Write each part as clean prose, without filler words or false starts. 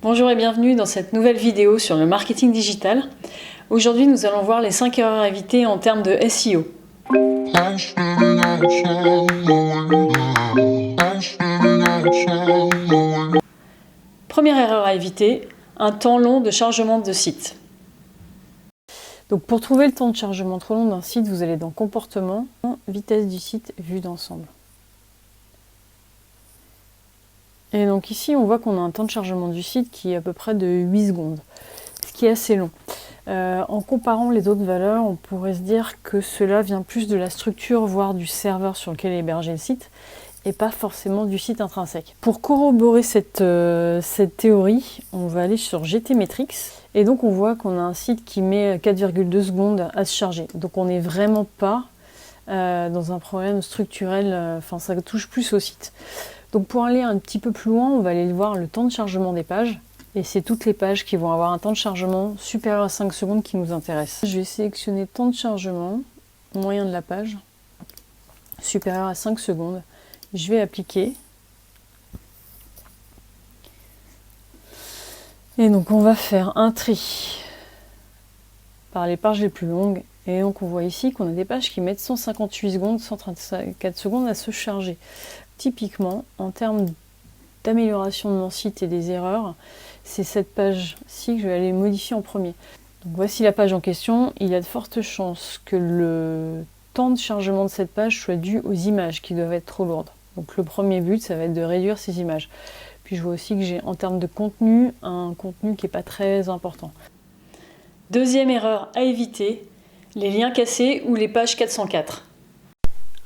Bonjour et bienvenue dans cette nouvelle vidéo sur le marketing digital. Aujourd'hui, nous allons voir les 5 erreurs à éviter en termes de SEO. Première erreur à éviter, un temps long de chargement de site. Donc pour trouver le temps de chargement trop long d'un site, vous allez dans Comportement, Vitesse du site, Vue d'ensemble. Et donc ici, on voit qu'on a un temps de chargement du site qui est à peu près de 8 secondes, ce qui est assez long. En comparant les autres valeurs, on pourrait se dire que cela vient plus de la structure, voire du serveur sur lequel est hébergé le site, et pas forcément du site intrinsèque. Pour corroborer cette théorie, on va aller sur GTmetrix, et donc on voit qu'on a un site qui met 4,2 secondes à se charger. Donc on n'est vraiment pas dans un problème structurel, enfin ça touche plus au site. Donc pour aller un petit peu plus loin, on va aller voir le temps de chargement des pages. Et c'est toutes les pages qui vont avoir un temps de chargement supérieur à 5 secondes qui nous intéressent. Je vais sélectionner temps de chargement, moyen de la page, supérieur à 5 secondes. Je vais appliquer. Et donc on va faire un tri par les pages les plus longues. Et donc on voit ici qu'on a des pages qui mettent 158 secondes, 134 secondes à se charger. Typiquement, en termes d'amélioration de mon site et des erreurs, c'est cette page-ci que je vais aller modifier en premier. Donc voici la page en question. Il y a de fortes chances que le temps de chargement de cette page soit dû aux images qui doivent être trop lourdes. Donc le premier but, ça va être de réduire ces images. Puis je vois aussi que j'ai en termes de contenu, un contenu qui n'est pas très important. Deuxième erreur à éviter, les liens cassés ou les pages 404.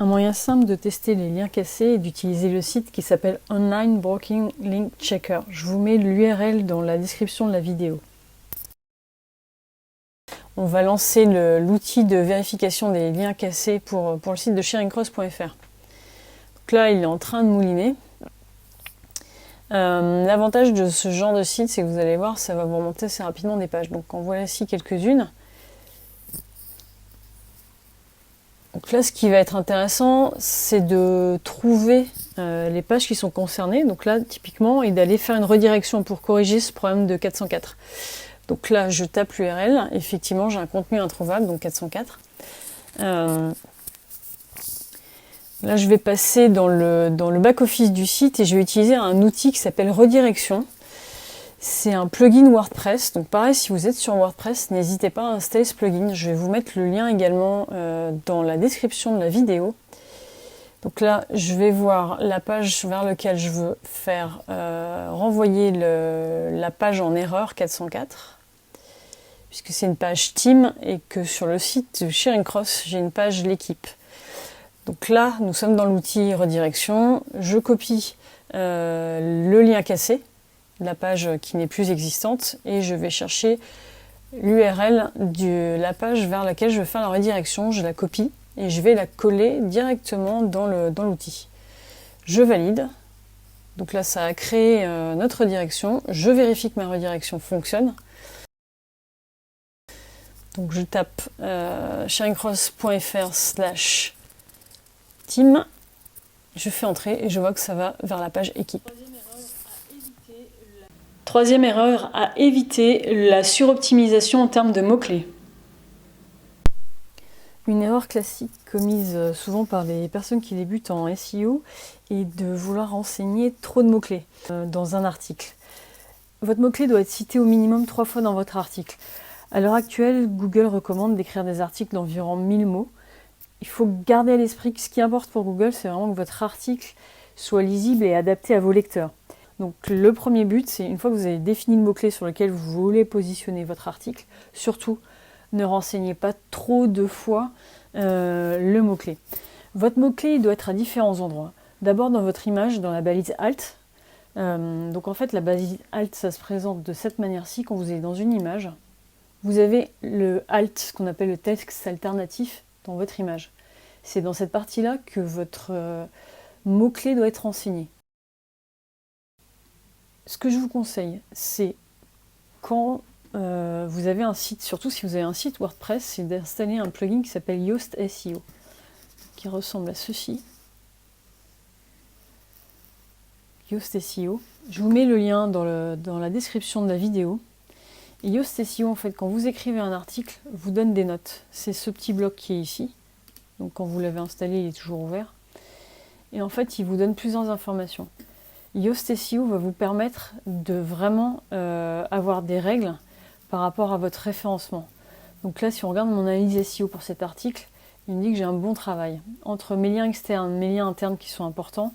Un moyen simple de tester les liens cassés est d'utiliser le site qui s'appelle Online Broken Link Checker. Je vous mets l'URL dans la description de la vidéo. On va lancer l'outil de vérification des liens cassés pour le site de sharingcross.fr. Donc là, il est en train de mouliner. L'avantage de ce genre de site, c'est que vous allez voir, ça va vous remonter assez rapidement des pages. Donc en voici quelques-unes. Donc là, ce qui va être intéressant, c'est de trouver les pages qui sont concernées. Donc là, typiquement, et d'aller faire une redirection pour corriger ce problème de 404. Donc là, je tape l'URL. Effectivement, j'ai un contenu introuvable, donc 404. Là, je vais passer dans le back-office du site et je vais utiliser un outil qui s'appelle Redirection. C'est un plugin WordPress, donc pareil, si vous êtes sur WordPress, n'hésitez pas à installer ce plugin. Je vais vous mettre le lien également dans la description de la vidéo. Donc là, je vais voir la page vers laquelle je veux faire renvoyer la page en erreur 404, puisque c'est une page team et que sur le site de SharingCross, j'ai une page l'équipe. Donc là, nous sommes dans l'outil redirection. Je copie le lien cassé, la page qui n'est plus existante, et je vais chercher l'URL de la page vers laquelle je vais faire la redirection. Je la copie et je vais la coller directement dans l'outil. Je valide. Donc là, ça a créé notre redirection. Je vérifie que ma redirection fonctionne. Donc je tape sharingcross.fr/team. Je fais entrer et je vois que ça va vers la page équipe. Troisième erreur à éviter, la suroptimisation en termes de mots-clés. Une erreur classique commise souvent par les personnes qui débutent en SEO est de vouloir renseigner trop de mots-clés dans un article. Votre mot-clé doit être cité au minimum 3 fois dans votre article. À l'heure actuelle, Google recommande d'écrire des articles d'environ 1000 mots. Il faut garder à l'esprit que ce qui importe pour Google, c'est vraiment que votre article soit lisible et adapté à vos lecteurs. Donc le premier but, c'est une fois que vous avez défini le mot-clé sur lequel vous voulez positionner votre article, surtout ne renseignez pas trop de fois le mot-clé. Votre mot-clé doit être à différents endroits. D'abord dans votre image, dans la balise Alt. Donc en fait, la balise Alt, ça se présente de cette manière-ci quand vous êtes dans une image. Vous avez le Alt, ce qu'on appelle le texte alternatif, dans votre image. C'est dans cette partie-là que votre mot-clé doit être renseigné. Ce que je vous conseille, c'est quand vous avez un site, surtout si vous avez un site WordPress, c'est d'installer un plugin qui s'appelle Yoast SEO, qui ressemble à ceci. Yoast SEO. Je vous mets le lien dans la description de la vidéo. Et Yoast SEO, en fait, quand vous écrivez un article, vous donne des notes. C'est ce petit bloc qui est ici. Donc quand vous l'avez installé, il est toujours ouvert. Et en fait, il vous donne plusieurs informations. Yoast SEO va vous permettre de vraiment avoir des règles par rapport à votre référencement. Donc là, si on regarde mon analyse SEO pour cet article, il me dit que j'ai un bon travail. Entre mes liens externes, mes liens internes qui sont importants,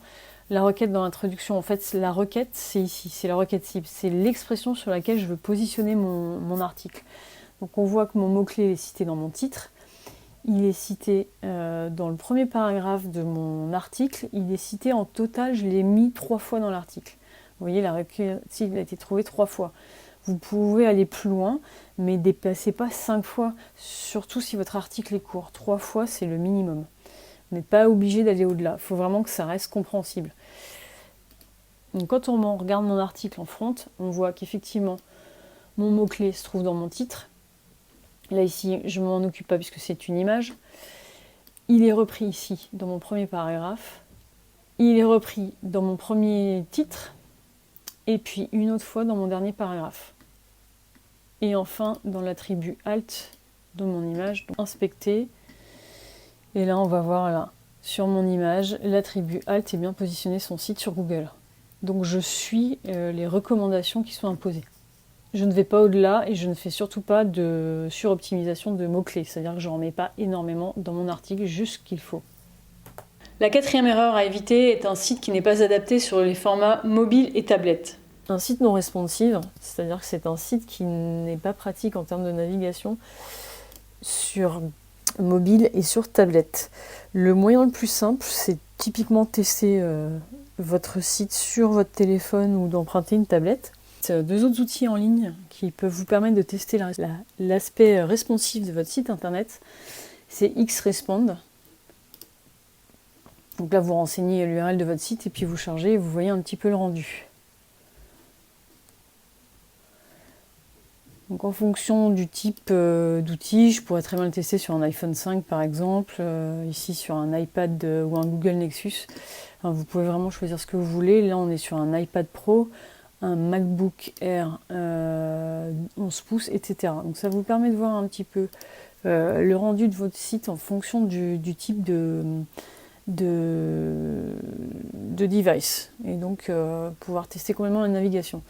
la requête dans l'introduction, en fait, la requête, c'est ici, c'est la requête cible. C'est l'expression sur laquelle je veux positionner mon article. Donc on voit que mon mot-clé est cité dans mon titre. Il est cité dans le premier paragraphe de mon article. Il est cité en total, je l'ai mis 3 fois dans l'article. Vous voyez, la requête cible a été trouvée 3 fois. Vous pouvez aller plus loin, mais dépassez pas 5 fois, surtout si votre article est court. 3 fois, c'est le minimum. Vous n'êtes pas obligé d'aller au-delà. Il faut vraiment que ça reste compréhensible. Donc, quand on regarde mon article en front, on voit qu'effectivement, mon mot-clé se trouve dans mon titre. Là, ici, je ne m'en occupe pas puisque c'est une image. Il est repris ici, dans mon premier paragraphe. Il est repris dans mon premier titre. Et puis, une autre fois dans mon dernier paragraphe. Et enfin, dans l'attribut Alt de mon image, donc inspecter. Et là, on va voir là, sur mon image, l'attribut Alt est bien positionné son site sur Google. Donc, je suis les recommandations qui sont imposées. Je ne vais pas au-delà et je ne fais surtout pas de suroptimisation de mots-clés. C'est-à-dire que je n'en mets pas énormément dans mon article, juste ce qu'il faut. La 4e erreur à éviter est un site qui n'est pas adapté sur les formats mobile et tablette. Un site non responsive, c'est-à-dire que c'est un site qui n'est pas pratique en termes de navigation sur mobile et sur tablette. Le moyen le plus simple, c'est typiquement tester votre site sur votre téléphone ou d'emprunter une tablette. 2 autres outils en ligne qui peuvent vous permettre de tester l'aspect responsif de votre site internet. C'est Xrespond. Donc là, vous renseignez l'URL de votre site et puis vous chargez et vous voyez un petit peu le rendu. Donc en fonction du type d'outil, je pourrais très bien le tester sur un iPhone 5 par exemple, ici sur un iPad ou un Google Nexus. Enfin, vous pouvez vraiment choisir ce que vous voulez. Là, on est sur un iPad Pro, un MacBook Air 11 pouces, etc. Donc ça vous permet de voir un petit peu le rendu de votre site en fonction du type de device. Et donc pouvoir tester complètement la navigation.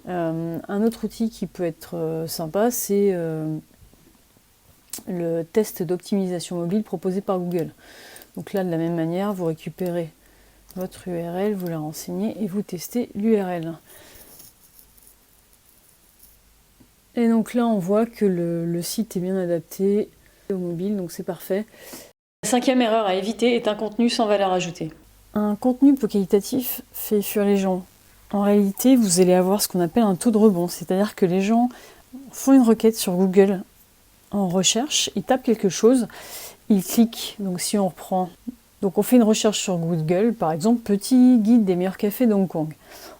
Un autre outil qui peut être sympa, c'est le test d'optimisation mobile proposé par Google. Donc là, de la même manière, vous récupérez votre URL, vous la renseignez et vous testez l'URL. Et donc là, on voit que le site est bien adapté au mobile, donc c'est parfait. La 5e erreur à éviter est un contenu sans valeur ajoutée. Un contenu peu qualitatif fait fuir les gens. En réalité, vous allez avoir ce qu'on appelle un taux de rebond, c'est-à-dire que les gens font une requête sur Google en recherche, ils tapent quelque chose, ils cliquent. Donc si on reprend, donc on fait une recherche sur Google, par exemple, petit guide des meilleurs cafés d'Hong Kong.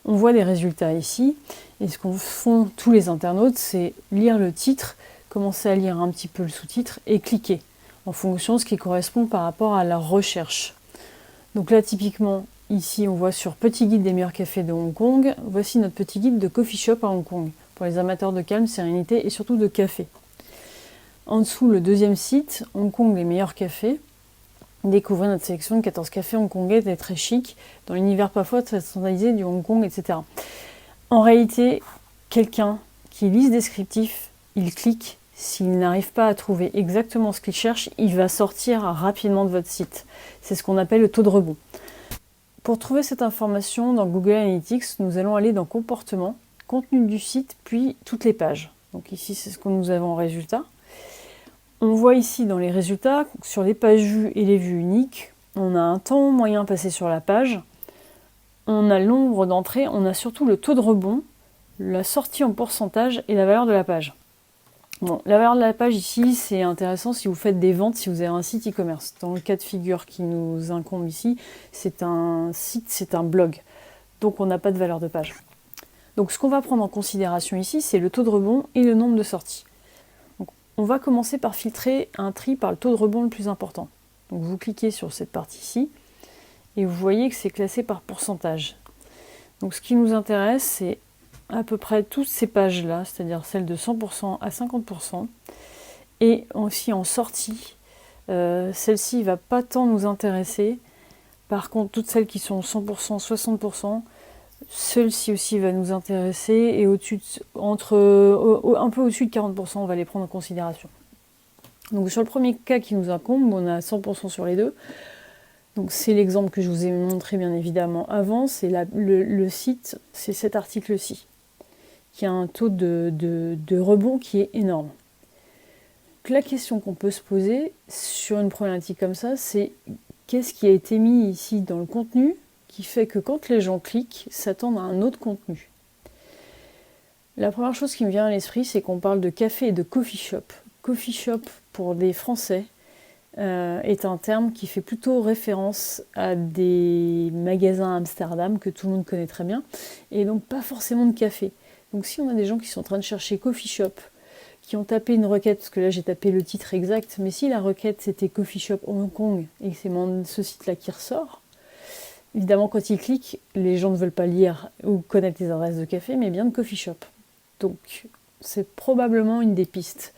On voit les résultats ici, et ce qu'ont font tous les internautes, c'est lire le titre, commencer à lire un petit peu le sous-titre et cliquer en fonction de ce qui correspond par rapport à la recherche. Donc là, typiquement, ici, on voit sur Petit guide des meilleurs cafés de Hong Kong, voici notre petit guide de coffee shop à Hong Kong, pour les amateurs de calme, sérénité et surtout de café. En dessous, le deuxième site, Hong Kong, les meilleurs cafés. Découvrez notre sélection de 14 cafés hongkongais très chic, dans l'univers parfois très standardisé du Hong Kong, etc. En réalité, quelqu'un qui lit ce descriptif, il clique. S'il n'arrive pas à trouver exactement ce qu'il cherche, il va sortir rapidement de votre site. C'est ce qu'on appelle le taux de rebond. Pour trouver cette information dans Google Analytics, nous allons aller dans Comportement, Contenu du site, puis toutes les pages. Donc ici, c'est ce que nous avons en résultat. On voit ici dans les résultats, sur les pages vues et les vues uniques, on a un temps moyen passé sur la page, on a le nombre d'entrées, on a surtout le taux de rebond, la sortie en pourcentage et la valeur de la page. Bon, la valeur de la page ici, c'est intéressant si vous faites des ventes, si vous avez un site e-commerce. Dans le cas de figure qui nous incombe ici, c'est un site, c'est un blog. Donc on n'a pas de valeur de page. Donc ce qu'on va prendre en considération ici, c'est le taux de rebond et le nombre de sorties. Donc, on va commencer par filtrer un tri par le taux de rebond le plus important. Donc vous cliquez sur cette partie-ci et vous voyez que c'est classé par pourcentage. Donc ce qui nous intéresse, c'est à peu près toutes ces pages-là, c'est-à-dire celles de 100% à 50%, et aussi en sortie. Celle-ci ne va pas tant nous intéresser. Par contre, toutes celles qui sont 100%, 60%, celle-ci aussi va nous intéresser, et un peu au-dessus de 40%, on va les prendre en considération. Donc sur le premier cas qui nous incombe, on a 100% sur les deux. Donc c'est l'exemple que je vous ai montré bien évidemment avant, c'est le site, c'est cet article-ci, qui a un taux de rebond qui est énorme. Donc, la question qu'on peut se poser sur une problématique comme ça, c'est qu'est-ce qui a été mis ici dans le contenu qui fait que quand les gens cliquent, s'attendent à un autre contenu. La première chose qui me vient à l'esprit, c'est qu'on parle de café et de coffee shop. Coffee shop, pour des Français, est un terme qui fait plutôt référence à des magasins à Amsterdam que tout le monde connaît très bien, et donc pas forcément de café. Donc si on a des gens qui sont en train de chercher coffee shop, qui ont tapé une requête, parce que là j'ai tapé le titre exact, mais si la requête c'était coffee shop Hong Kong et que c'est ce site-là qui ressort, évidemment quand ils cliquent, les gens ne veulent pas lire ou connaître les adresses de café, mais bien de coffee shop. Donc c'est probablement une des pistes.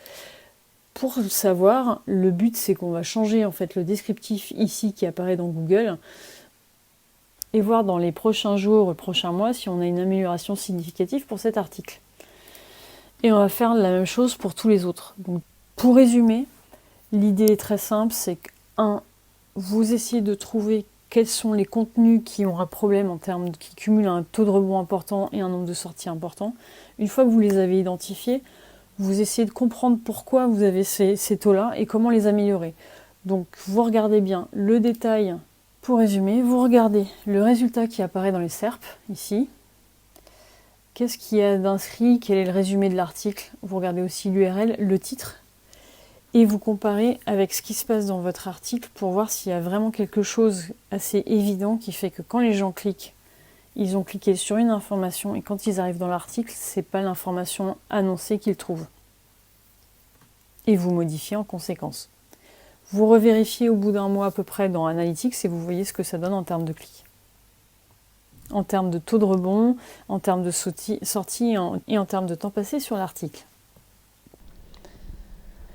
Pour le savoir, le but c'est qu'on va changer en fait le descriptif ici qui apparaît dans Google et voir dans les prochains jours, les prochains mois si on a une amélioration significative pour cet article. Et on va faire la même chose pour tous les autres. Donc, pour résumer, l'idée est très simple, c'est que 1. Vous essayez de trouver quels sont les contenus qui ont un problème qui cumulent un taux de rebond important et un nombre de sorties important. Une fois que vous les avez identifiés, vous essayez de comprendre pourquoi vous avez ces taux-là et comment les améliorer. Donc vous regardez bien le détail. Pour résumer, vous regardez le résultat qui apparaît dans les SERP, ici. Qu'est-ce qu'il y a d'inscrit? Quel est le résumé de l'article? Vous regardez aussi l'URL, le titre. Et vous comparez avec ce qui se passe dans votre article pour voir s'il y a vraiment quelque chose assez évident qui fait que quand les gens cliquent, ils ont cliqué sur une information et quand ils arrivent dans l'article, c'est pas l'information annoncée qu'ils trouvent. Et vous modifiez en conséquence. Vous revérifiez au bout d'un mois à peu près dans Analytics et vous voyez ce que ça donne en termes de clics. En termes de taux de rebond, en termes de sortie et en termes de temps passé sur l'article.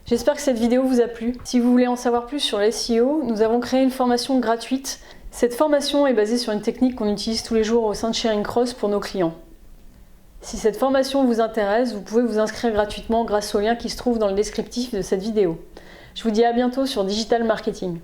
J'espère que cette vidéo vous a plu. Si vous voulez en savoir plus sur l'SEO, nous avons créé une formation gratuite. Cette formation est basée sur une technique qu'on utilise tous les jours au sein de Sharing Cross pour nos clients. Si cette formation vous intéresse, vous pouvez vous inscrire gratuitement grâce au lien qui se trouve dans le descriptif de cette vidéo. Je vous dis à bientôt sur Digital Marketing.